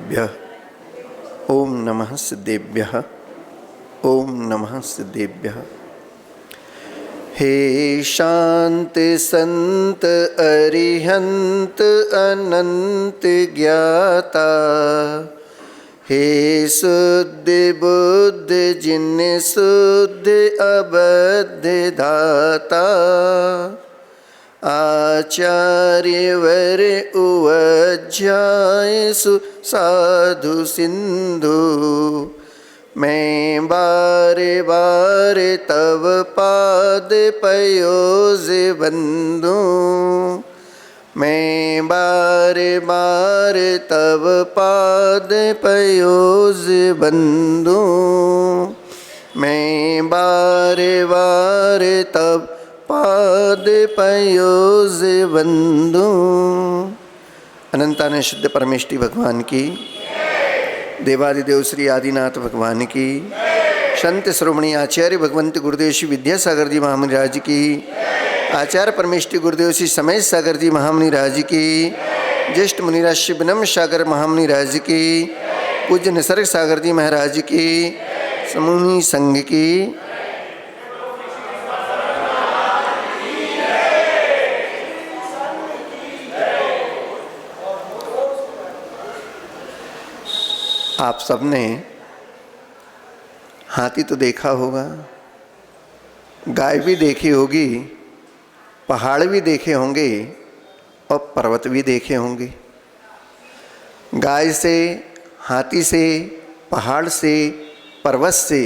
सिद्धेभ्यः। ओम नमः सिद्धेभ्यः। ओम नमः सिद्धेभ्यः। हे शांत संत अरिहंत अनंत ज्ञाता, हे शुद्ध बुद्ध जिन शुद्ध अबद्ध दाता, आचार्य वर उवज्याय साधु सिंधु, मैं बार बार तव पाद पयोज बंदू, मैं बार बार तव पाद पयोज बंदू, मैं बार बार तब पाद पयोज बंदू। अनंतानंद शुद्ध परमेष्टि भगवान की, देवादिदेव श्री आदिनाथ भगवान की, संत श्रोमणी आचार्य भगवंत गुरुदेव श्री विद्यासागर जी महामुनिराज की, आचार्य परमेष्टि गुरुदेव श्री समेत सागर जी महामुनिराज की, ज्येष्ठ मुनिराज श्री विनम्र सागर महामुनिराज की, पूज्य निसर्ग सागर जी महाराज की, समूह संघ की। आप सबने हाथी तो देखा होगा, गाय भी देखी होगी, पहाड़ भी देखे होंगे और पर्वत भी देखे होंगे। गाय से, हाथी से, पहाड़ से, पर्वत से,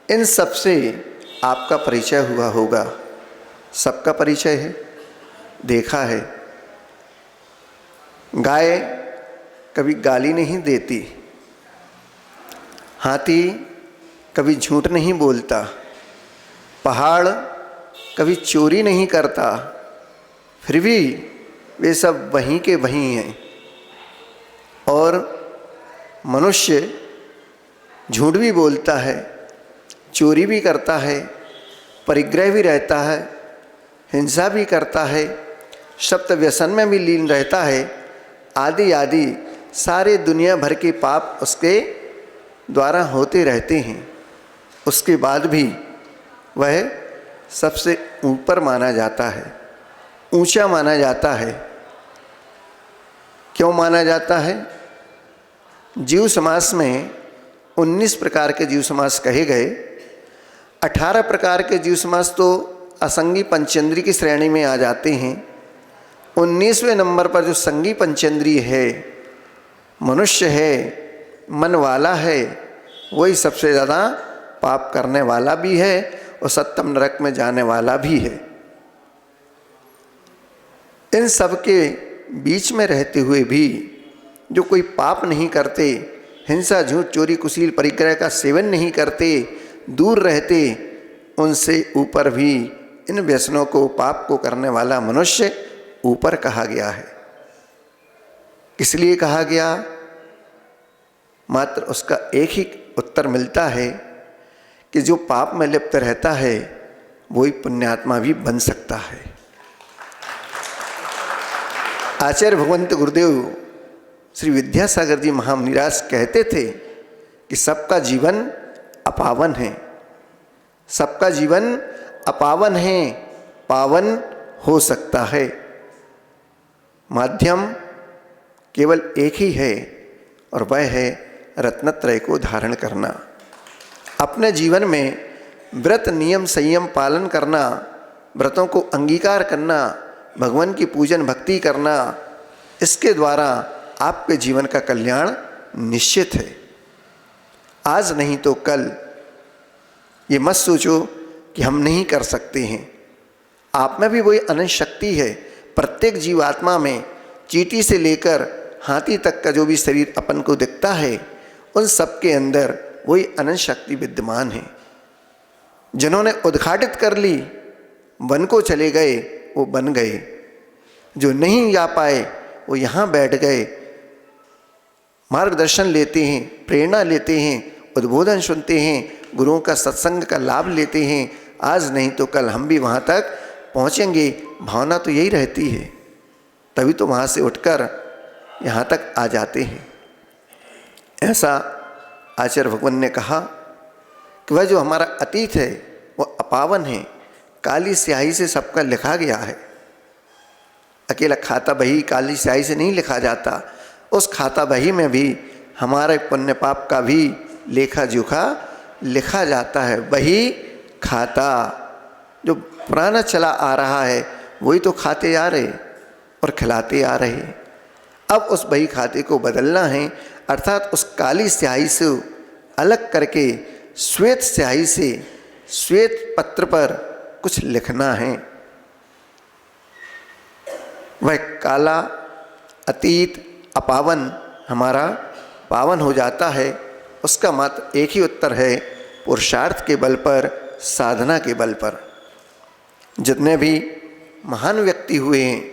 इन सब से आपका परिचय हुआ होगा। सबका परिचय है, देखा है। गाय कभी गाली नहीं देती, हाथी कभी झूठ नहीं बोलता, पहाड़ कभी चोरी नहीं करता, फिर भी वे सब वहीं के वहीं हैं। और मनुष्य झूठ भी बोलता है, चोरी भी करता है, परिग्रह भी रहता है, हिंसा भी करता है, सप्त व्यसन में भी लीन रहता है, आदि आदि सारे दुनिया भर के पाप उसके द्वारा होते रहते हैं। उसके बाद भी वह सबसे ऊपर माना जाता है, ऊंचा माना जाता है। क्यों माना जाता है? जीव समास में 19 प्रकार के जीव समास कहे गए। 18 प्रकार के जीव समास तो असंगी पंचेंद्री की श्रेणी में आ जाते हैं। 19वें नंबर पर जो संगी पंचेंद्री है, मनुष्य है, मन वाला है, वही सबसे ज़्यादा पाप करने वाला भी है और सप्तम नरक में जाने वाला भी है। इन सब के बीच में रहते हुए भी जो कोई पाप नहीं करते, हिंसा, झूठ, चोरी, कुशील, परिग्रह का सेवन नहीं करते, दूर रहते, उनसे ऊपर भी इन व्यसनों को, पाप को करने वाला मनुष्य ऊपर कहा गया है। किस लिए कहा गया? मात्र उसका एक ही उत्तर मिलता है कि जो पाप में लिप्त रहता है वही पुण्यात्मा भी बन सकता है। आचार्य भगवंत गुरुदेव श्री विद्यासागर जी महामुनिराज कहते थे कि सबका जीवन अपावन है, सबका जीवन अपावन है, पावन हो सकता है। माध्यम केवल एक ही है और वह है रत्नत्रय को धारण करना। अपने जीवन में व्रत, नियम, संयम पालन करना, व्रतों को अंगीकार करना, भगवान की पूजन भक्ति करना, इसके द्वारा आपके जीवन का कल्याण निश्चित है। आज नहीं तो कल। ये मत सोचो कि हम नहीं कर सकते हैं। आप में भी वही अनंत शक्ति है। प्रत्येक जीवात्मा में, चींटी से लेकर हाथी तक का जो भी शरीर अपन को दिखता है, उन सब के अंदर वही अनंत शक्ति विद्यमान है। जिन्होंने उद्घाटित कर ली, वन को चले गए, वो बन गए। जो नहीं जा पाए वो यहाँ बैठ गए, मार्गदर्शन लेते हैं, प्रेरणा लेते हैं, उद्बोधन सुनते हैं, गुरुओं का सत्संग का लाभ लेते हैं। आज नहीं तो कल हम भी वहाँ तक पहुँचेंगे। भावना तो यही रहती है, तभी तो वहाँ से उठकर यहाँ तक आ जाते हैं। ऐसा आचार्य भगवान ने कहा कि वह जो हमारा अतीत है वो अपावन है, काली स्याही से सबका लिखा गया है। अकेला खाता बही काली स्याही से नहीं लिखा जाता, उस खाता बही में भी हमारे पुण्य पाप का भी लेखा जोखा लिखा जाता है। वही खाता जो पुराना चला आ रहा है वही तो खाते आ रहे और खिलाते आ रहे। अब उस बही खाते को बदलना है, अर्थात उस काली स्याही से अलग करके श्वेत स्याही से श्वेत पत्र पर कुछ लिखना है। वह काला अतीत अपावन हमारा पावन हो जाता है। उसका मात्र एक ही उत्तर है, पुरुषार्थ के बल पर, साधना के बल पर। जितने भी महान व्यक्ति हुए हैं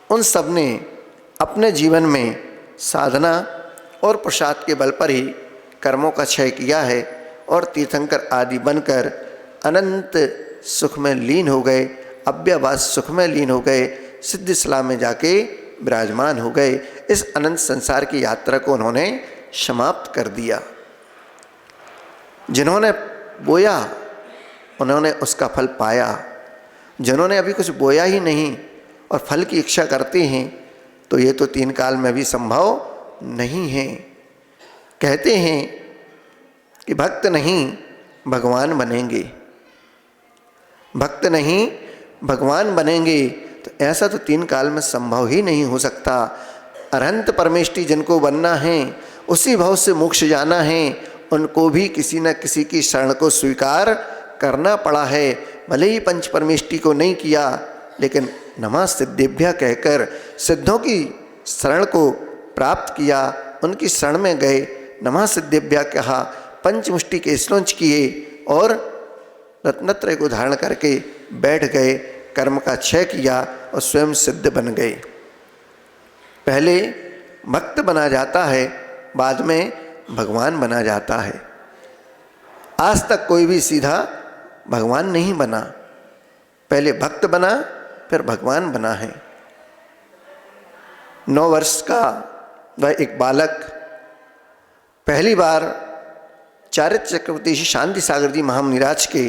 उन सब ने अपने जीवन में साधना और पुरुषार्थ के बल पर ही कर्मों का क्षय किया है और तीर्थंकर आदि बनकर अनंत सुख में लीन हो गए, अव्यवास सुख में लीन हो गए, सिद्ध सलाह में जाके विराजमान हो गए। इस अनंत संसार की यात्रा को उन्होंने समाप्त कर दिया। जिन्होंने बोया उन्होंने उसका फल पाया, जिन्होंने अभी कुछ बोया ही नहीं और फल की इच्छा करते हैं तो ये तो तीन काल में भी संभव नहीं है। कहते हैं कि भक्त नहीं भगवान बनेंगे, भक्त नहीं भगवान बनेंगे, तो ऐसा तो तीन काल में संभव ही नहीं हो सकता। अरहंत परमेष्टि जिनको बनना है, उसी भाव से मोक्ष जाना है, उनको भी किसी न किसी की शरण को स्वीकार करना पड़ा है। भले ही पंच परमेष्टि को नहीं किया, लेकिन नमः सिद्धेभ्यः कहकर सिद्धों की शरण को प्राप्त किया, उनकी शरण में गए, नमः सिद्धेभ्यः कहा, पंचमुष्टि के श्लोच किए और रत्नत्रय को धारण करके बैठ गए, कर्म का क्षय किया और स्वयं सिद्ध बन गए। पहले भक्त बना जाता है, बाद में भगवान बना जाता है। आज तक कोई भी सीधा भगवान नहीं बना, पहले भक्त बना फिर भगवान बना है। 9 वर्ष का वह एक बालक पहली बार चारित्र चक्रवर्ती शांति सागर जी महामुनिराज के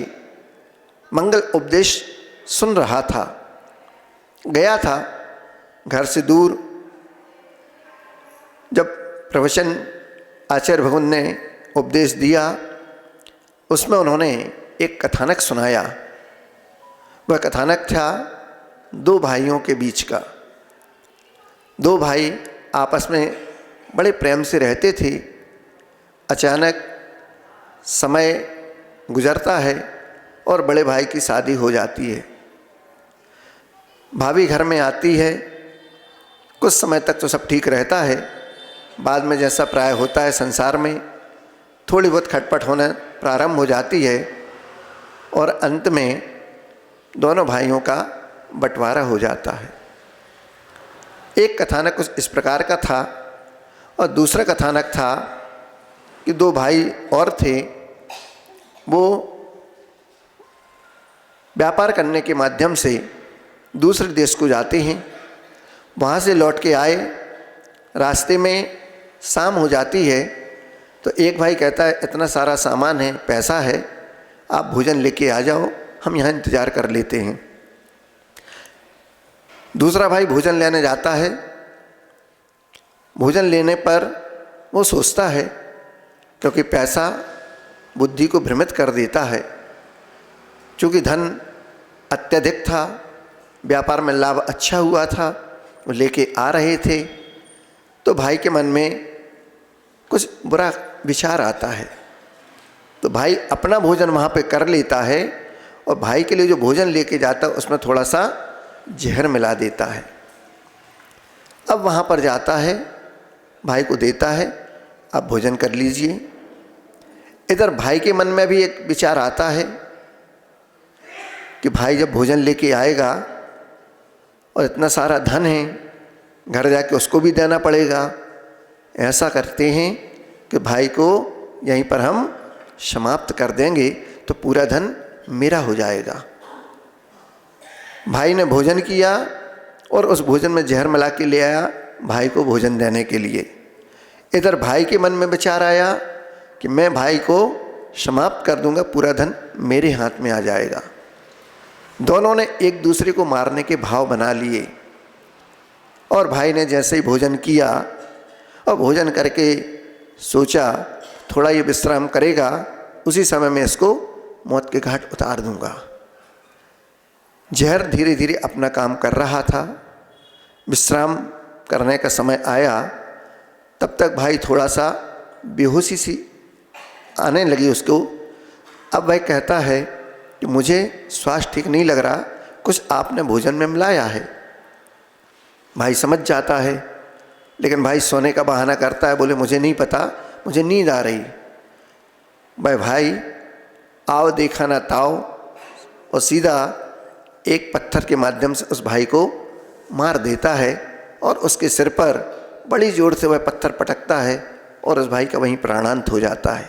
मंगल उपदेश सुन रहा था। गया था घर से दूर। जब प्रवचन आचार्य भगवान ने उपदेश दिया, उसमें उन्होंने एक कथानक सुनाया। वह कथानक था 2 भाइयों के बीच का। 2 भाई आपस में बड़े प्रेम से रहते थे। अचानक समय गुजरता है और बड़े भाई की शादी हो जाती है। भाभी घर में आती है, कुछ समय तक तो सब ठीक रहता है। बाद में जैसा प्राय होता है संसार में, थोड़ी बहुत खटपट होना प्रारंभ हो जाती है और अंत में दोनों भाइयों का बंटवारा हो जाता है। एक कथानक कुछ इस प्रकार का था और दूसरा कथानक था कि 2 भाई और थे, वो व्यापार करने के माध्यम से दूसरे देश को जाते हैं। वहाँ से लौट के आए, रास्ते में शाम हो जाती है तो एक भाई कहता है इतना सारा सामान है, पैसा है, आप भोजन लेके आ जाओ, हम यहाँ इंतज़ार कर लेते हैं। दूसरा भाई भोजन लेने जाता है। भोजन लेने पर वो सोचता है, क्योंकि पैसा बुद्धि को भ्रमित कर देता है, चूँकि धन अत्यधिक था, व्यापार में लाभ अच्छा हुआ था, वो लेके आ रहे थे, तो भाई के मन में कुछ बुरा विचार आता है। तो भाई अपना भोजन वहाँ पे कर लेता है और भाई के लिए जो भोजन लेके जाता है उसमें थोड़ा सा जहर मिला देता है। अब वहाँ पर जाता है, भाई को देता है, आप भोजन कर लीजिए। इधर भाई के मन में भी एक विचार आता है कि भाई जब भोजन लेके आएगा और इतना सारा धन है, घर जाके उसको भी देना पड़ेगा। ऐसा करते हैं कि भाई को यहीं पर हम समाप्त कर देंगे तो पूरा धन मेरा हो जाएगा। भाई ने भोजन किया और उस भोजन में जहर मिला के ले आया भाई को भोजन देने के लिए। इधर भाई के मन में विचार आया कि मैं भाई को समाप्त कर दूंगा, पूरा धन मेरे हाथ में आ जाएगा। दोनों ने एक दूसरे को मारने के भाव बना लिए और भाई ने जैसे ही भोजन किया और भोजन करके सोचा थोड़ा ये विश्राम करेगा, उसी समय में इसको मौत के घाट उतार दूंगा। जहर धीरे धीरे अपना काम कर रहा था। विश्राम करने का समय आया, तब तक भाई थोड़ा सा बेहोशी सी आने लगी उसको। अब वह कहता है कि मुझे स्वास्थ्य ठीक नहीं लग रहा, कुछ आपने भोजन में मिलाया है। भाई समझ जाता है, लेकिन भाई सोने का बहाना करता है, बोले मुझे नहीं पता, मुझे नींद आ रही। भाई आओ देखा ना ताओ, और सीधा एक पत्थर के माध्यम से उस भाई को मार देता है और उसके सिर पर बड़ी जोर से वह पत्थर पटकता है और उस भाई का वहीं प्राणांत हो जाता है।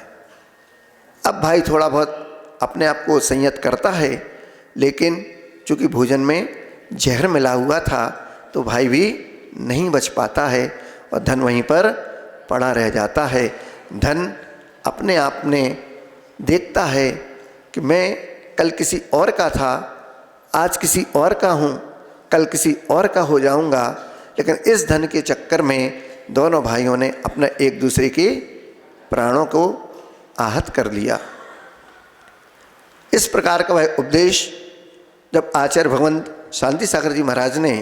अब भाई थोड़ा बहुत अपने आप को संयत करता है, लेकिन चूंकि भोजन में जहर मिला हुआ था तो भाई भी नहीं बच पाता है और धन वहीं पर पड़ा रह जाता है। धन अपने आप में देखता है कि मैं कल किसी और का था, आज किसी और का हूँ, कल किसी और का हो जाऊँगा, लेकिन इस धन के चक्कर में दोनों भाइयों ने अपने एक दूसरे के प्राणों को आहत कर लिया। इस प्रकार का वह उपदेश जब आचार्य भगवंत शांति सागर जी महाराज ने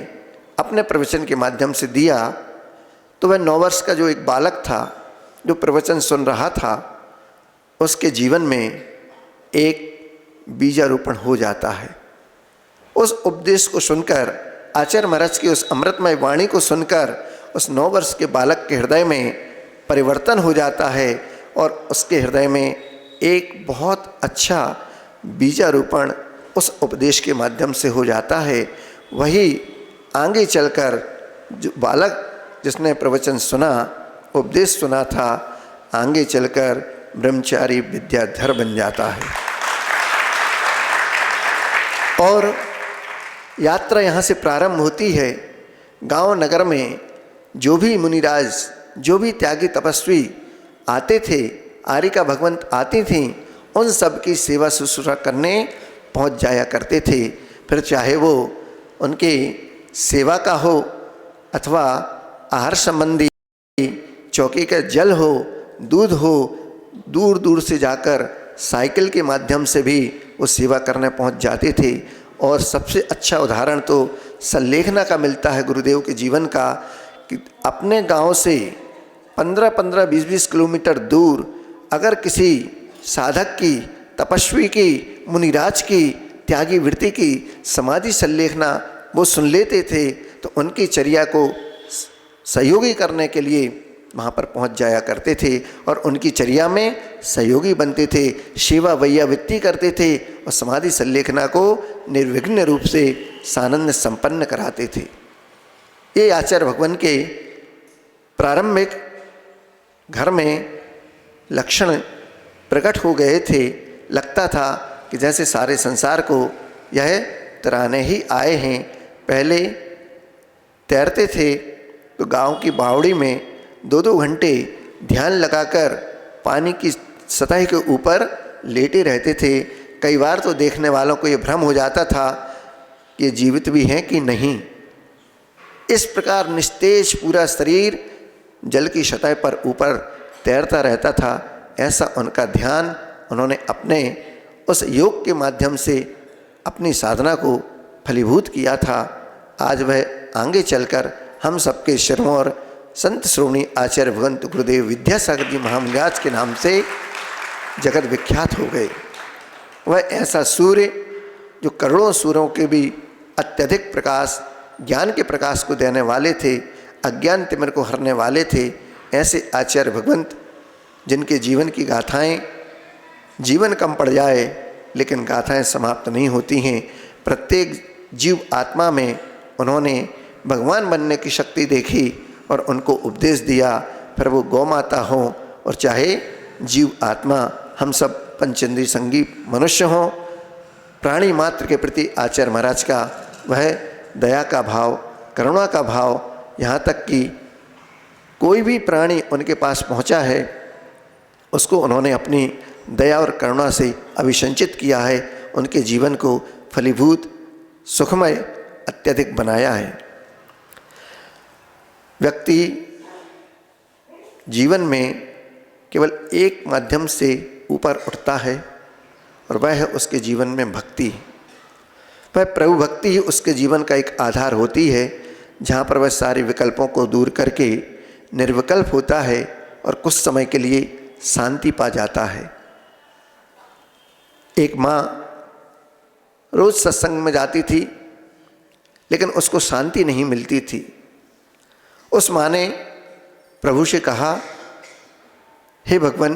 अपने प्रवचन के माध्यम से दिया, तो वह 9 वर्ष का जो एक बालक था जो प्रवचन सुन रहा था, उसके जीवन में एक बीजारोपण हो जाता है। उस उपदेश को सुनकर, आचार्य महाराज की उस अमृतमय वाणी को सुनकर उस 9 वर्ष के बालक के हृदय में परिवर्तन हो जाता है और उसके हृदय में एक बहुत अच्छा बीजारोपण उस उपदेश के माध्यम से हो जाता है। वही आगे चलकर जो बालक जिसने प्रवचन सुना, उपदेश सुना था, आगे चलकर ब्रह्मचारी विद्याधर बन जाता है। और यात्रा यहाँ से प्रारंभ होती है। गांव नगर में जो भी मुनिराज, जो भी त्यागी तपस्वी आते थे, आरिका भगवंत आती थीं, उन सब की सेवा शुश्रूषा करने पहुँच जाया करते थे। फिर चाहे वो उनके सेवा का हो अथवा आहार संबंधी, चौकी का जल हो, दूध हो, दूर दूर से जाकर साइकिल के माध्यम से भी वो सेवा करने पहुंच जाते थे। और सबसे अच्छा उदाहरण तो सल्लेखना का मिलता है गुरुदेव के जीवन का, कि अपने गांव से 15-15, 20-20 किलोमीटर दूर अगर किसी साधक की, तपस्वी की, मुनिराज की, त्यागी वृत्ति की समाधि सल्लेखना वो सुन लेते थे, तो उनकी चर्या को सहयोगी करने के लिए वहाँ पर पहुँच जाया करते थे और उनकी चर्या में सहयोगी बनते थे, सेवा वैयावृत्ति करते थे और समाधि सल्लेखना को निर्विघ्न रूप से सानंद संपन्न कराते थे। ये आचार्य भगवान के प्रारंभिक घर में लक्षण प्रकट हो गए थे। लगता था कि जैसे सारे संसार को यह तराने ही आए हैं। पहले तैरते थे तो गांव की बावड़ी में 2-2 घंटे ध्यान लगाकर पानी की सतह के ऊपर लेटे रहते थे। कई बार तो देखने वालों को ये भ्रम हो जाता था कि ये जीवित भी हैं कि नहीं। इस प्रकार निस्तेज पूरा शरीर जल की सतह पर ऊपर तैरता रहता था। ऐसा उनका ध्यान उन्होंने अपने उस योग के माध्यम से अपनी साधना को फलीभूत किया था। आज वह आगे चलकर हम सबके शिरोमणि संत श्रोमणी आचार्य भगवंत गुरुदेव विद्यासागर जी महाराज के नाम से जगत विख्यात हो गए। वह ऐसा सूर्य जो करोड़ों सूर्यों के भी अत्यधिक प्रकाश, ज्ञान के प्रकाश को देने वाले थे, अज्ञान तिमिर को हरने वाले थे, ऐसे आचार्य भगवंत जिनके जीवन की गाथाएं, जीवन कम पड़ जाए लेकिन गाथाएं समाप्त नहीं होती हैं। प्रत्येक जीव आत्मा में उन्होंने भगवान बनने की शक्ति देखी और उनको उपदेश दिया। फिर वो गौ माता हो और चाहे जीव आत्मा, हम सब पंचेंद्रिय संगी मनुष्य हों, प्राणी मात्र के प्रति आचार्य महाराज का वह दया का भाव, करुणा का भाव, यहाँ तक कि कोई भी प्राणी उनके पास पहुंचा है उसको उन्होंने अपनी दया और करुणा से अभिसंचित किया है, उनके जीवन को फलीभूत सुखमय अत्यधिक बनाया है। व्यक्ति जीवन में केवल एक माध्यम से ऊपर उठता है और वह है उसके जीवन में भक्ति। वह प्रभु भक्ति ही उसके जीवन का एक आधार होती है, जहाँ पर वह सारे विकल्पों को दूर करके निर्विकल्प होता है और कुछ समय के लिए शांति पा जाता है। एक माँ रोज सत्संग में जाती थी लेकिन उसको शांति नहीं मिलती थी। उस माँ ने प्रभु से कहा, हे भगवान,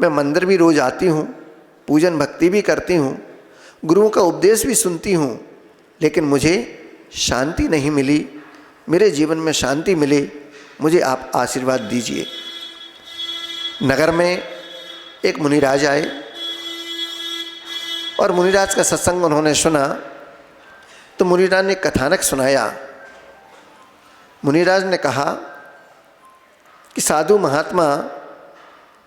मैं मंदिर भी रोज आती हूँ, पूजन भक्ति भी करती हूँ, गुरुओं का उपदेश भी सुनती हूँ, लेकिन मुझे शांति नहीं मिली। मेरे जीवन में शांति मिले, मुझे आप आशीर्वाद दीजिए। नगर में एक मुनिराज आए और मुनिराज का सत्संग उन्होंने सुना तो मुनिराज ने कथानक सुनाया। मुनिराज ने कहा कि साधु महात्मा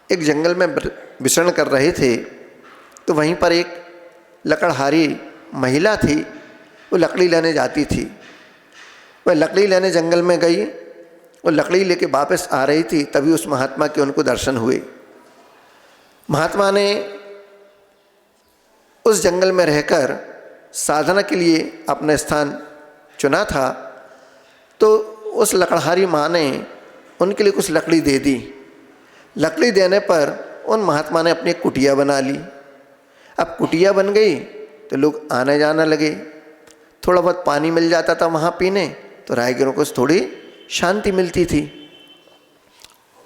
एक जंगल में विचरण कर रहे थे, तो वहीं पर एक लकड़हारी महिला थी, वो लकड़ी लेने जाती थी। वह लकड़ी लेने जंगल में गई, वो लकड़ी लेके वापस आ रही थी, तभी उस महात्मा के उनको दर्शन हुए। महात्मा ने उस जंगल में रहकर साधना के लिए अपना स्थान चुना था, तो उस लकड़हारी माँ ने उनके लिए कुछ लकड़ी दे दी। लकड़ी देने पर उन महात्मा ने अपनी कुटिया बना ली। अब कुटिया बन गई तो लोग आने जाने लगे, थोड़ा बहुत पानी मिल जाता था वहाँ पीने, तो राहगीरों को थोड़ी शांति मिलती थी।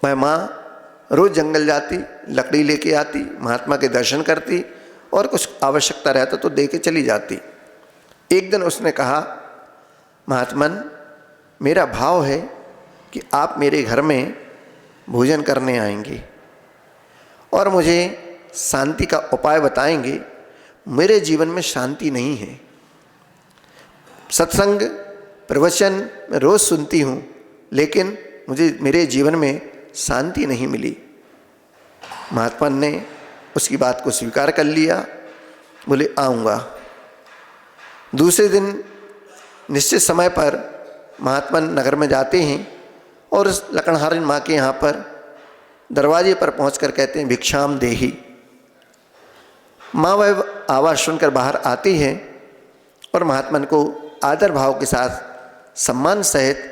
वह माँ रोज़ जंगल जाती, लकड़ी लेके आती, महात्मा के दर्शन करती और कुछ आवश्यकता रहता तो दे के चली जाती। एक दिन उसने कहा, महात्मन, मेरा भाव है कि आप मेरे घर में भोजन करने आएंगे और मुझे शांति का उपाय बताएंगे। मेरे जीवन में शांति नहीं है। सत्संग प्रवचन मैं रोज़ सुनती हूँ, लेकिन मुझे मेरे जीवन में शांति नहीं मिली। महात्मा ने उसकी बात को स्वीकार कर लिया, बोले आऊँगा। दूसरे दिन निश्चित समय पर महात्मा नगर में जाते हैं और उस लकड़हारी माँ के यहाँ पर दरवाजे पर पहुंचकर कहते हैं, भिक्षाम देही। माँ वह आवाज़ सुनकर बाहर आती है और महात्मा को आदर भाव के साथ सम्मान सहित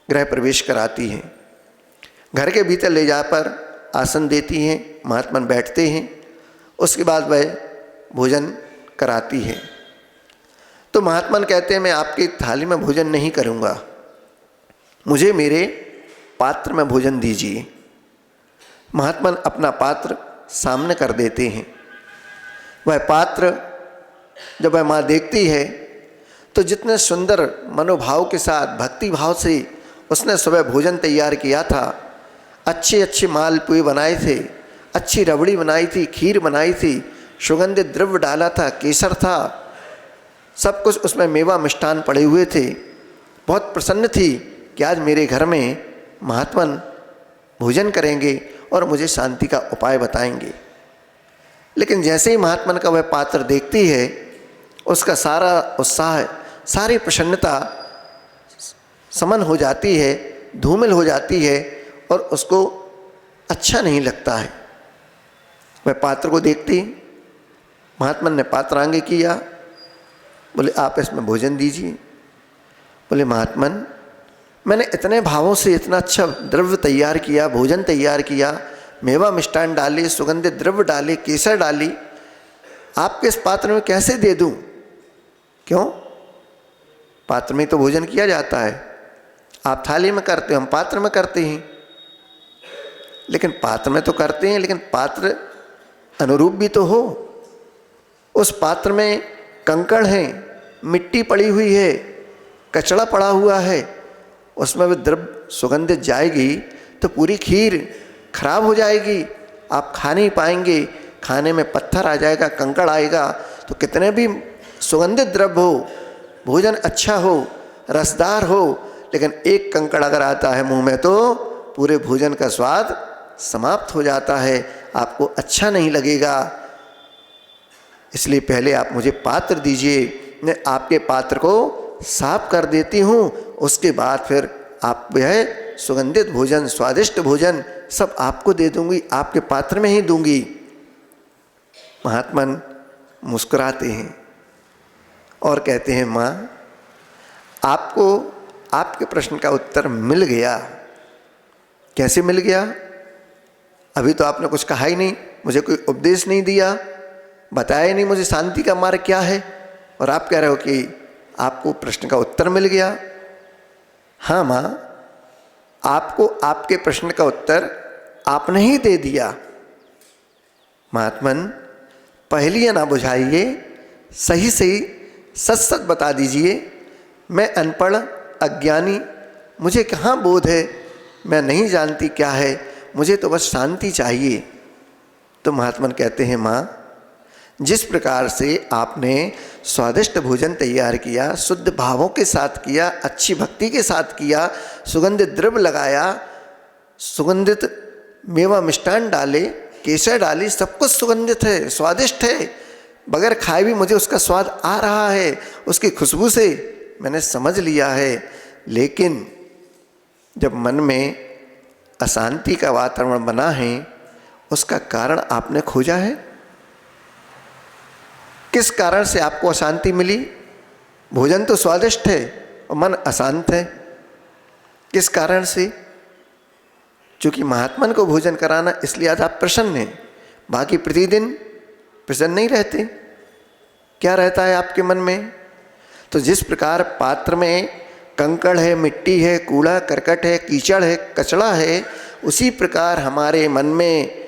गृह प्रवेश कराती हैं। घर के भीतर ले जाकर आसन देती हैं, महात्मा बैठते हैं। उसके बाद वह भोजन कराती है। तो महात्मा कहते हैं, मैं आपकी थाली में भोजन नहीं करूँगा, मुझे मेरे पात्र में भोजन दीजिए। महात्मा अपना पात्र सामने कर देते हैं। वह पात्र जब वह माँ देखती है तो जितने सुंदर मनोभाव के साथ भक्ति भाव से उसने सुबह भोजन तैयार किया था, अच्छे अच्छे मालपुए बनाए थे, अच्छी रबड़ी बनाई थी, खीर बनाई थी, सुगंधित द्रव्य डाला था, केसर था, सब कुछ उसमें मेवा मिष्ठान पड़े हुए थे। बहुत प्रसन्न थी कि आज मेरे घर में महात्मा भोजन करेंगे और मुझे शांति का उपाय बताएंगे। लेकिन जैसे ही महात्मा का वह पात्र देखती है, उसका सारा उत्साह, सारी प्रसन्नता समन हो जाती है, धूमिल हो जाती है और उसको अच्छा नहीं लगता है। वह पात्र को देखती, महात्मा ने पात्र आगे किया, बोले आप इसमें भोजन दीजिए। बोले महात्मन, मैंने इतने भावों से इतना अच्छा द्रव्य तैयार किया, भोजन तैयार किया, मेवा मिष्ठान डाले, सुगंधित द्रव्य डाले, केसर डाली, आपके इस पात्र में कैसे दे दूं? क्यों? पात्र में तो भोजन किया जाता है, आप थाली में करते हो, हम पात्र में करते हैं। लेकिन पात्र में तो करते हैं, लेकिन पात्र अनुरूप भी तो हो। उस पात्र में कंकड़ है, मिट्टी पड़ी हुई है, कचड़ा पड़ा हुआ है, उसमें भी द्रव्य सुगंधित जाएगी तो पूरी खीर खराब हो जाएगी, आप खा नहीं पाएंगे, खाने में पत्थर आ जाएगा, कंकड़ आएगा। तो कितने भी सुगंधित द्रव्य हो, भोजन अच्छा हो, रसदार हो, लेकिन एक कंकड़ अगर आता है मुंह में तो पूरे भोजन का स्वाद समाप्त हो जाता है, आपको अच्छा नहीं लगेगा। इसलिए पहले आप मुझे पात्र दीजिए, मैं आपके पात्र को साफ कर देती हूँ, उसके बाद फिर आप यह सुगंधित भोजन, स्वादिष्ट भोजन सब आपको दे दूंगी, आपके पात्र में ही दूंगी। महात्मन मुस्कुराते हैं और कहते हैं, माँ आपको आपके प्रश्न का उत्तर मिल गया। कैसे मिल गया? अभी तो आपने कुछ कहा ही नहीं, मुझे कोई उपदेश नहीं दिया, बताया ही नहीं मुझे शांति का मार्ग क्या है, और आप कह रहे हो कि आपको प्रश्न का उत्तर मिल गया। हाँ माँ, आपको आपके प्रश्न का उत्तर आपने ही दे दिया। महात्मन पहेलियाँ ना बुझाइए, सही सही सच सच बता दीजिए। मैं अनपढ़ अज्ञानी, मुझे कहाँ बोध है, मैं नहीं जानती क्या है, मुझे तो बस शांति चाहिए। तो महात्मन कहते हैं, माँ जिस प्रकार से आपने स्वादिष्ट भोजन तैयार किया, शुद्ध भावों के साथ किया, अच्छी भक्ति के साथ किया, सुगंधित द्रव्य लगाया, सुगंधित मेवा मिष्टान डाले, केसर डाली, सब कुछ सुगंधित है, स्वादिष्ट है, बगैर खाए भी मुझे उसका स्वाद आ रहा है, उसकी खुशबू से मैंने समझ लिया है। लेकिन जब मन में अशांति का वातावरण बना है, उसका कारण आपने खोजा है? किस कारण से आपको अशांति मिली? भोजन तो स्वादिष्ट है और मन अशांत है, किस कारण से? क्योंकि महात्मन को भोजन कराना, इसलिए आज आप प्रसन्न हैं, बाकी प्रतिदिन प्रसन्न नहीं रहते। क्या रहता है आपके मन में? तो जिस प्रकार पात्र में कंकड़ है, मिट्टी है, कूड़ा करकट है, कीचड़ है, कचड़ा है, उसी प्रकार हमारे मन में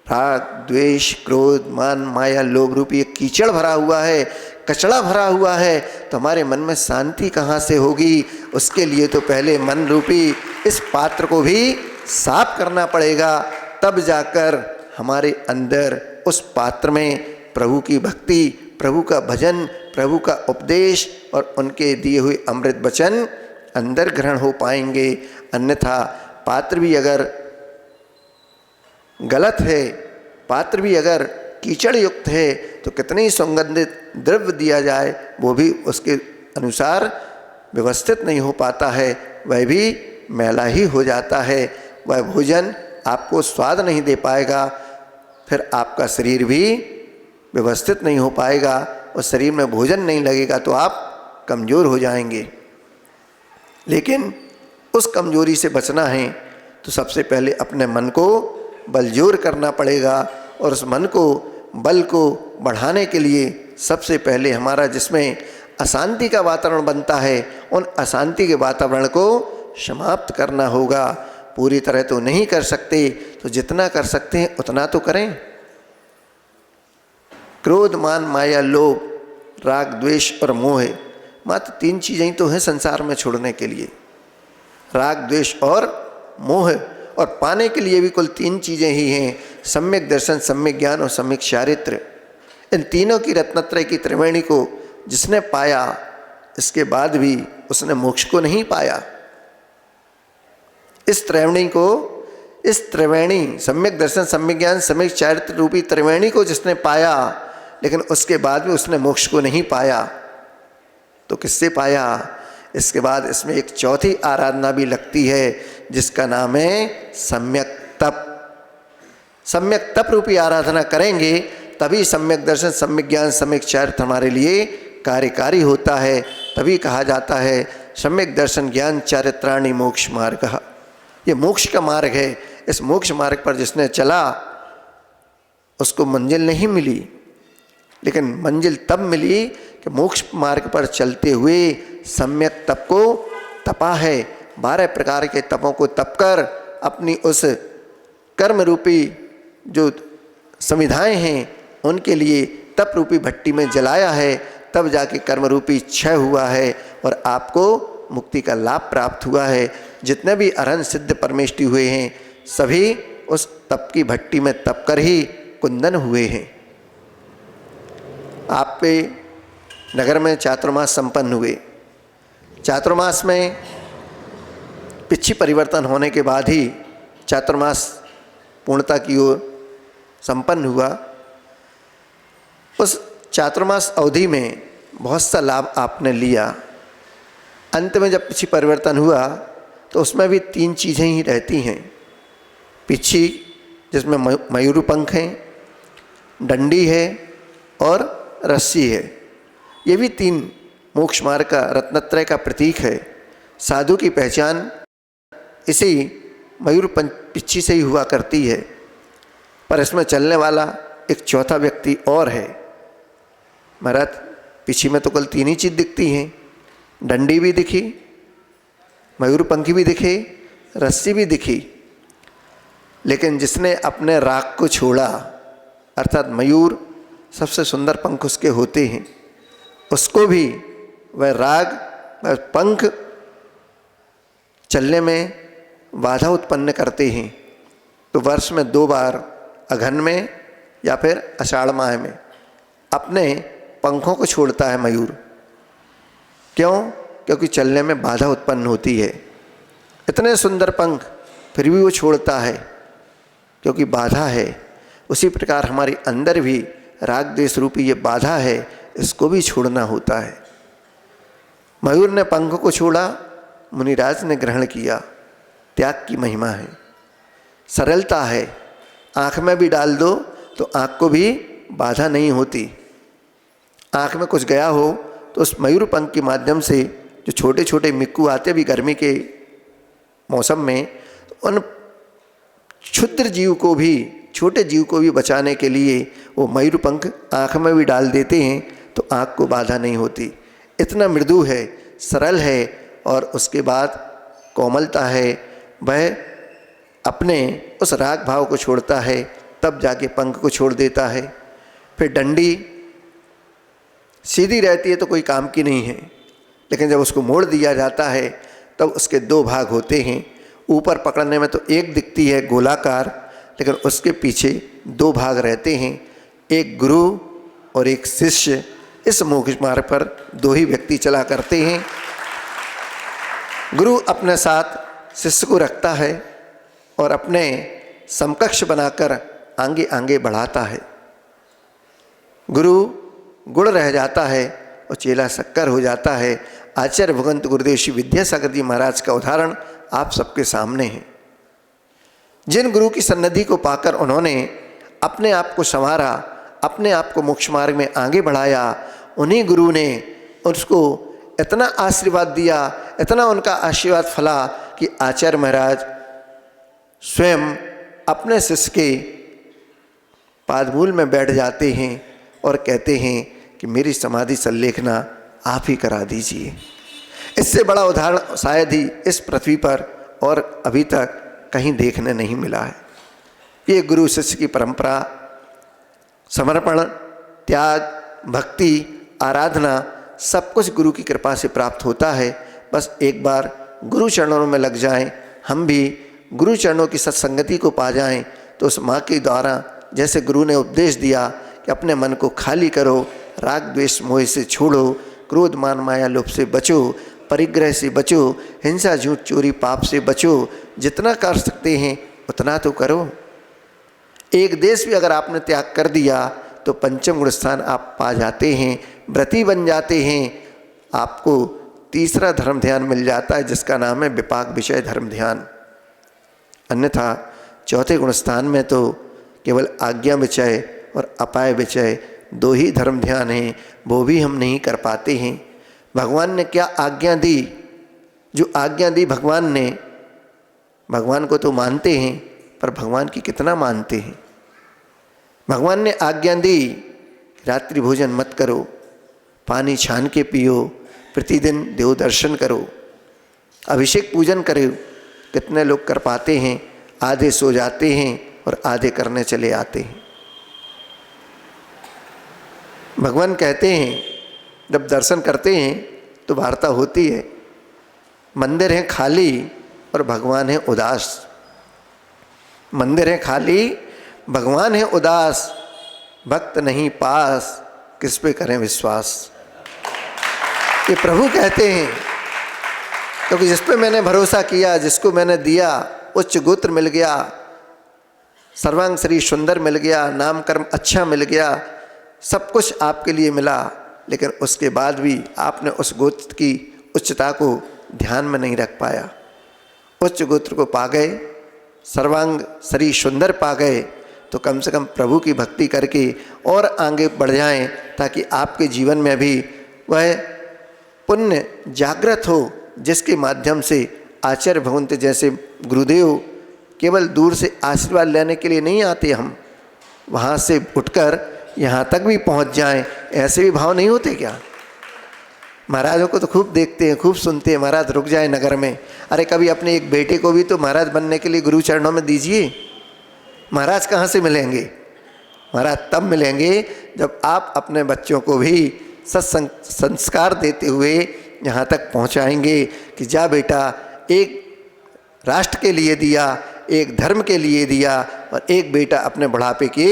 राग द्वेष क्रोध मान माया लोभ रूपी एक कीचड़ भरा हुआ है, कचड़ा भरा हुआ है। तो हमारे मन में शांति कहाँ से होगी? उसके लिए तो पहले मन रूपी इस पात्र को भी साफ करना पड़ेगा, तब जाकर हमारे अंदर उस पात्र में प्रभु की भक्ति, प्रभु का भजन, प्रभु का उपदेश और उनके दिए हुए अमृत वचन अंदर ग्रहण हो पाएंगे। अन्यथा पात्र भी अगर गलत है, पात्र भी अगर कीचड़ युक्त है, तो कितनी सुगंधित द्रव्य दिया जाए वो भी उसके अनुसार व्यवस्थित नहीं हो पाता है, वह भी मैला ही हो जाता है। वह भोजन आपको स्वाद नहीं दे पाएगा, फिर आपका शरीर भी व्यवस्थित नहीं हो पाएगा और शरीर में भोजन नहीं लगेगा तो आप कमज़ोर हो जाएंगे। लेकिन उस कमजोरी से बचना है तो सबसे पहले अपने मन को बलजोर करना पड़ेगा, और उस मन को बल को बढ़ाने के लिए सबसे पहले हमारा जिसमें अशांति का वातावरण बनता है, उन अशांति के वातावरण को समाप्त करना होगा। पूरी तरह तो नहीं कर सकते, तो जितना कर सकते हैं उतना तो करें। क्रोध मान माया लोभ राग द्वेष और मोह, मात्र 3 चीज़ें ही तो हैं संसार में छोड़ने के लिए, राग द्वेष और मोह। और पाने के लिए भी कुल 3 चीज़ें ही हैं, सम्यक दर्शन, सम्यक ज्ञान और सम्यक चारित्र। इन तीनों की रत्नत्रय की त्रिवेणी को जिसने पाया, इसके बाद भी उसने मोक्ष को नहीं पाया। इस त्रिवेणी सम्यक दर्शन, सम्यक ज्ञान, सम्यक चारित्र रूपी त्रिवेणी को जिसने पाया, लेकिन उसके बाद भी उसने मोक्ष को नहीं पाया। तो किससे पाया? इसके बाद इसमें एक चौथी आराधना भी लगती है, जिसका नाम है सम्यक तप। सम्यक तप रूपी आराधना करेंगे तभी सम्यक दर्शन, सम्यक ज्ञान, सम्यक चारित्र हमारे लिए कार्यकारी होता है। तभी कहा जाता है सम्यक दर्शन ज्ञान चारित्राणि मोक्ष मार्ग। ये मोक्ष का मार्ग है। इस मोक्ष मार्ग पर जिसने चला उसको मंजिल नहीं मिली, लेकिन मंजिल तब मिली कि मोक्ष मार्ग पर चलते हुए सम्यक तप को तपा है। 12 प्रकार के तपों को तप कर अपनी उस कर्म रूपी जो संविधाएं हैं उनके लिए तप रूपी भट्टी में जलाया है, तब जाके कर्म रूपी क्षय हुआ है और आपको मुक्ति का लाभ प्राप्त हुआ है। जितने भी अरहंत सिद्ध परमेष्टि हुए हैं सभी उस तप की भट्टी में तप कर ही कुंदन हुए हैं। आपके नगर में चातुर्मास संपन्न हुए। चातुर्मास में पिच्छी परिवर्तन होने के बाद ही चातुर्मास पूर्णता की ओर संपन्न हुआ। उस चातुर्मास अवधि में बहुत सा लाभ आपने लिया। अंत में जब पिच्छी परिवर्तन हुआ तो उसमें भी 3 चीज़ें ही रहती हैं। पिच्छी जिसमें मयूर पंख हैं, डंडी है और रस्सी है। ये भी 3 मोक्ष मार्ग का रत्नत्रय का प्रतीक है। साधु की पहचान इसी मयूर पिच्छी से ही हुआ करती है। पर इसमें चलने वाला एक चौथा व्यक्ति और है। महाराज, पिच्छी में तो कल 3 ही चीज़ दिखती हैं, डंडी भी दिखी, मयूर पंखी भी दिखे, रस्सी भी दिखी। लेकिन जिसने अपने राग को छोड़ा, अर्थात मयूर सबसे सुंदर पंख उसके होते हैं, उसको भी वह राग वह पंख चलने में बाधा उत्पन्न करते हैं। तो वर्ष में 2 बार, अघन में या फिर आषाढ़ माह में, अपने पंखों को छोड़ता है मयूर। क्यों? क्योंकि चलने में बाधा उत्पन्न होती है। इतने सुंदर पंख फिर भी वो छोड़ता है क्योंकि बाधा है। उसी प्रकार हमारे अंदर भी राग द्वेष रूपी ये बाधा है, इसको भी छोड़ना होता है। मयूर ने पंख को छोड़ा, मुनिराज ने ग्रहण किया। त्याग की महिमा है, सरलता है। आँख में भी डाल दो तो आँख को भी बाधा नहीं होती। आँख में कुछ गया हो तो उस मयूर पंख के माध्यम से जो छोटे छोटे मिक्कू आते भी गर्मी के मौसम में, उन क्षुद्र जीव को भी, छोटे जीव को भी बचाने के लिए वो मयूर पंख आँख में भी डाल देते हैं तो आँख को बाधा नहीं होती। इतना मृदु है, सरल है और उसके बाद कोमलता है। वह अपने उस राग भाव को छोड़ता है, तब जाके पंख को छोड़ देता है। फिर डंडी सीधी रहती है तो कोई काम की नहीं है, लेकिन जब उसको मोड़ दिया जाता है तब उसके 2 भाग होते हैं। ऊपर पकड़ने में तो एक दिखती है गोलाकार, लेकिन उसके पीछे 2 भाग रहते हैं, एक गुरु और एक शिष्य। इस मोक्ष मार्ग पर 2 ही व्यक्ति चला करते हैं। गुरु अपने साथ शिष्य को रखता है और अपने समकक्ष बनाकर आगे आगे बढ़ाता है। गुरु गुड़ रह जाता है और चेला शक्कर हो जाता है। आचार्य भगवंत गुरुदेव श्री विद्यासागर जी महाराज का उदाहरण आप सबके सामने है। जिन गुरु की सन्निधि को पाकर उन्होंने अपने आप को संवारा, अपने आप को मोक्ष मार्ग में आगे बढ़ाया, उन्हीं गुरु ने उसको इतना आशीर्वाद दिया, इतना उनका आशीर्वाद फला कि आचार्य महाराज स्वयं अपने शिष्य के पादमूल में बैठ जाते हैं और कहते हैं कि मेरी समाधि संलेखना आप ही करा दीजिए। इससे बड़ा उदाहरण शायद ही इस पृथ्वी पर और अभी तक कहीं देखने नहीं मिला है। ये गुरु शिष्य की परंपरा, समर्पण, त्याग, भक्ति, आराधना सब कुछ गुरु की कृपा से प्राप्त होता है। बस एक बार गुरु चरणों में लग जाएं, हम भी गुरु चरणों की सत्संगति को पा जाएं, तो उस माँ के द्वारा जैसे गुरु ने उपदेश दिया कि अपने मन को खाली करो, राग द्वेष मोह से छोड़ो, क्रोध मान माया लोभ से बचो, परिग्रह से बचो, हिंसा झूठ चोरी पाप से बचो, जितना कर सकते हैं उतना तो करो। एक देश भी अगर आपने त्याग कर दिया तो पंचम गुण स्थान आप पा जाते हैं, व्रती बन जाते हैं। आपको तीसरा धर्म ध्यान मिल जाता है जिसका नाम है विपाक विषय धर्म ध्यान। अन्यथा चौथे गुण स्थान में तो केवल आज्ञा विषय और अपाय विषय 2 ही धर्म ध्यान हैं, वो भी हम नहीं कर पाते हैं। भगवान ने क्या आज्ञा दी? जो आज्ञा दी भगवान ने, भगवान को तो मानते हैं पर भगवान की कितना मानते हैं? भगवान ने आज्ञा दी रात्रि भोजन मत करो, पानी छान के पियो, प्रतिदिन देव दर्शन करो, अभिषेक पूजन करो। कितने लोग कर पाते हैं? आधे सो जाते हैं और आधे करने चले आते हैं। भगवान कहते हैं जब दर्शन करते हैं तो वार्ता होती है, मंदिर है खाली और भगवान है उदास। मंदिर है खाली, भगवान है उदास, भक्त नहीं पास, किस पे करें विश्वास। ये प्रभु कहते हैं क्योंकि जिस पे मैंने भरोसा किया, जिसको मैंने दिया, उच्च गोत्र मिल गया, सर्वांग शरीर सुंदर मिल गया, नाम कर्म अच्छा मिल गया, सब कुछ आपके लिए मिला, लेकिन उसके बाद भी आपने उस गोत्र की उच्चता को ध्यान में नहीं रख पाया। उच्च गोत्र को पा गए, सर्वांग शरीर सुंदर पा गए, तो कम से कम प्रभु की भक्ति करके और आगे बढ़ जाएं, ताकि आपके जीवन में भी वह पुण्य जागृत हो, जिसके माध्यम से आचार्य भगवंत जैसे गुरुदेव केवल दूर से आशीर्वाद लेने के लिए नहीं आते, हम वहाँ से उठकर यहाँ तक भी पहुँच जाएं, ऐसे भी भाव नहीं होते क्या? महाराजों को तो खूब देखते हैं, खूब सुनते हैं, महाराज रुक जाए नगर में। अरे कभी अपने एक बेटे को भी तो महाराज बनने के लिए गुरु चरणों में दीजिए। महाराज कहाँ से मिलेंगे? महाराज तब मिलेंगे जब आप अपने बच्चों को भी सत्संग संस्कार देते हुए यहाँ तक पहुँचाएंगे कि जा बेटा, एक राष्ट्र के लिए दिया, एक धर्म के लिए दिया, और एक बेटा अपने बुढ़ापे के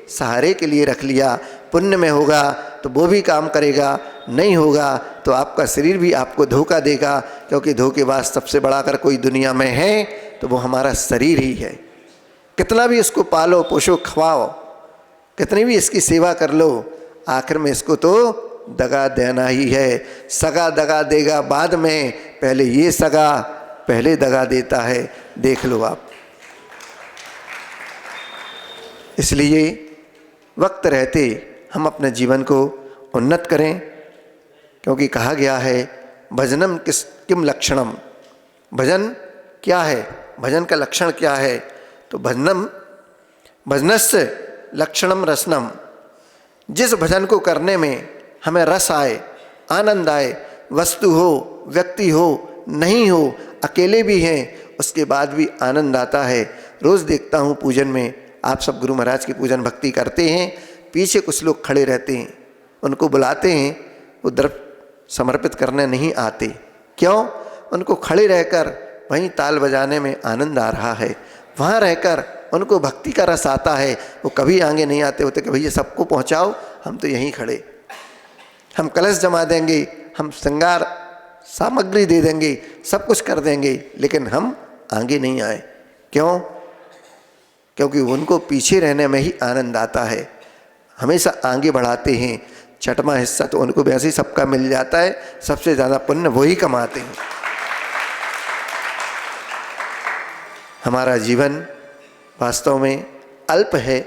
सहारे के लिए रख लिया। पुण्य में होगा तो वो भी काम करेगा, नहीं होगा तो आपका शरीर भी आपको धोखा देगा, क्योंकि धोखेबाज सबसे बड़ा अगर कोई दुनिया में है तो वो हमारा शरीर ही है। कितना भी इसको पालो पोषो खवाओ, कितनी भी इसकी सेवा कर लो, आखिर में इसको तो दगा देना ही है। सगा दगा देगा बाद में, पहले ये सगा पहले दगा देता है, देख लो आप। इसलिए वक्त रहते हम अपने जीवन को उन्नत करें, क्योंकि कहा गया है भजनम किम लक्षणम, भजन क्या है, भजन का लक्षण क्या है? तो भजनस्य लक्षणम रसनम, जिस भजन को करने में हमें रस आए, आनंद आए, वस्तु हो, व्यक्ति हो, नहीं हो, अकेले भी हैं, उसके बाद भी आनंद आता है। रोज़ देखता हूँ पूजन में, आप सब गुरु महाराज की पूजन भक्ति करते हैं, पीछे कुछ लोग खड़े रहते हैं, उनको बुलाते हैं, वो द्रव्य समर्पित करने नहीं आते। क्यों? उनको खड़े रहकर वहीं ताल बजाने में आनंद आ रहा है, वहाँ रहकर उनको भक्ति का रस आता है, वो कभी आगे नहीं आते होते कि भैया सबको पहुँचाओ, हम तो यहीं खड़े, हम कलश जमा देंगे, हम श्रृंगार सामग्री दे देंगे, सब कुछ कर देंगे, लेकिन हम आगे नहीं आए। क्यों? क्योंकि उनको पीछे रहने में ही आनंद आता है, हमेशा आगे बढ़ाते हैं। छठवां हिस्सा तो उनको वैसे ही सबका मिल जाता है, सबसे ज़्यादा पुण्य वही कमाते हैं। हमारा जीवन वास्तव में अल्प है,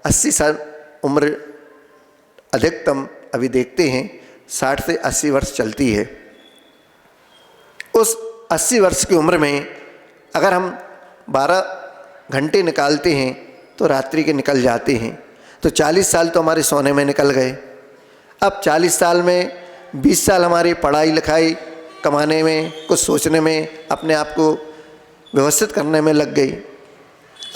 80 साल उम्र अधिकतम अभी देखते हैं 60 से 80 वर्ष चलती है। उस 80 वर्ष की उम्र में अगर हम 12 घंटे निकालते हैं तो रात्रि के निकल जाते हैं, तो 40 साल तो हमारे सोने में निकल गए। अब 40 साल में 20 साल हमारी पढ़ाई लिखाई कमाने में, कुछ सोचने में, अपने आप को व्यवस्थित करने में लग गई।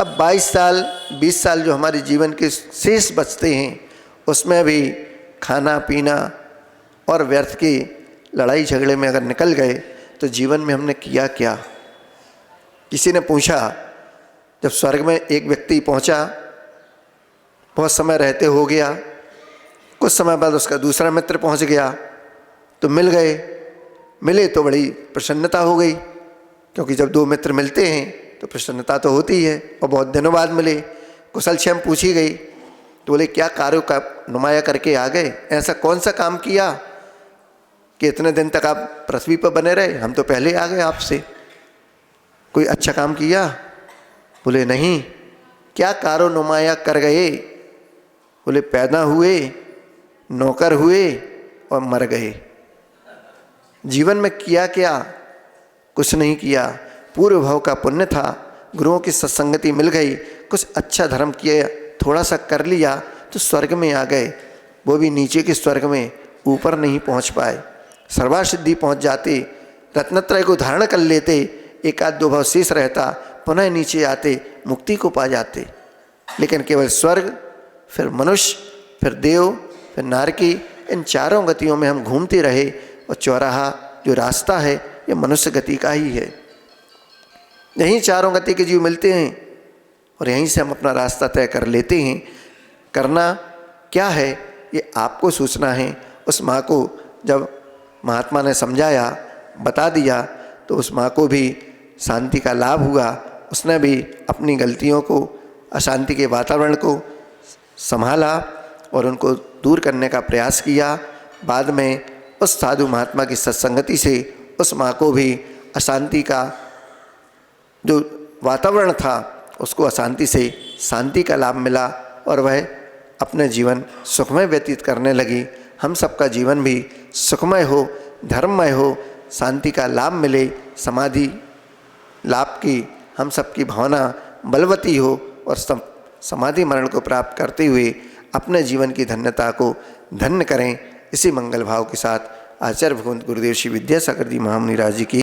अब 22 साल 20 साल जो हमारे जीवन के शेष बचते हैं, उसमें भी खाना पीना और व्यर्थ की लड़ाई झगड़े में अगर निकल गए तो जीवन में हमने किया क्या? किसी ने पूछा, जब स्वर्ग में एक व्यक्ति पहुंचा, बहुत समय रहते हो गया, कुछ समय बाद उसका दूसरा मित्र पहुंच गया, तो मिल गए, मिले तो बड़ी प्रसन्नता हो गई, क्योंकि जब दो मित्र मिलते हैं तो प्रसन्नता तो होती है। और बहुत दिनों बाद मिले, कुशल क्षेम पूछी गई, तो बोले क्या कार्यों का नुमाया करके आ गए, ऐसा कौन सा काम किया कि इतने दिन तक आप पृथ्वी पर बने रहे? हम तो पहले आ गए आपसे, कोई अच्छा काम किया? बोले नहीं। क्या कारो नुमाया कर गए? बोले पैदा हुए, नौकर हुए और मर गए। जीवन में किया क्या? कुछ नहीं किया। पूर्व भाव का पुण्य था, गुरुओं की सत्संगति मिल गई, कुछ अच्छा धर्म किया, थोड़ा सा कर लिया तो स्वर्ग में आ गए, वो भी नीचे के स्वर्ग में, ऊपर नहीं पहुंच पाए। सर्वासिद्धि पहुंच जाते, रत्नत्रय को धारण कर लेते, एक आध दो भाव शेष रहता, पुनः नीचे आते, मुक्ति को पा जाते। लेकिन केवल स्वर्ग, फिर मनुष्य, फिर देव, फिर नारकी, इन चारों गतियों में हम घूमते रहे, और चौराहा जो रास्ता है ये मनुष्य गति का ही है। यहीं चारों गति के जीव मिलते हैं और यहीं से हम अपना रास्ता तय कर लेते हैं। करना क्या है ये आपको सोचना है। उस माँ को जब महात्मा ने समझाया, बता दिया, तो उस माँ को भी शांति का लाभ हुआ। उसने भी अपनी गलतियों को, अशांति के वातावरण को संभाला और उनको दूर करने का प्रयास किया। बाद में उस साधु महात्मा की सत्संगति से उस माँ को भी अशांति का जो वातावरण था उसको अशांति से शांति का लाभ मिला और वह अपने जीवन सुखमय व्यतीत करने लगी। हम सबका जीवन भी सुखमय हो, धर्ममय हो, शांति का लाभ मिले, समाधि लाभ की हम सबकी भावना बलवती हो और समाधि मरण को प्राप्त करते हुए अपने जीवन की धन्यता को धन्य करें। इसी मंगल भाव के साथ आचार्य भगवंत गुरुदेव श्री विद्यासागर जी महामुनि राज जी की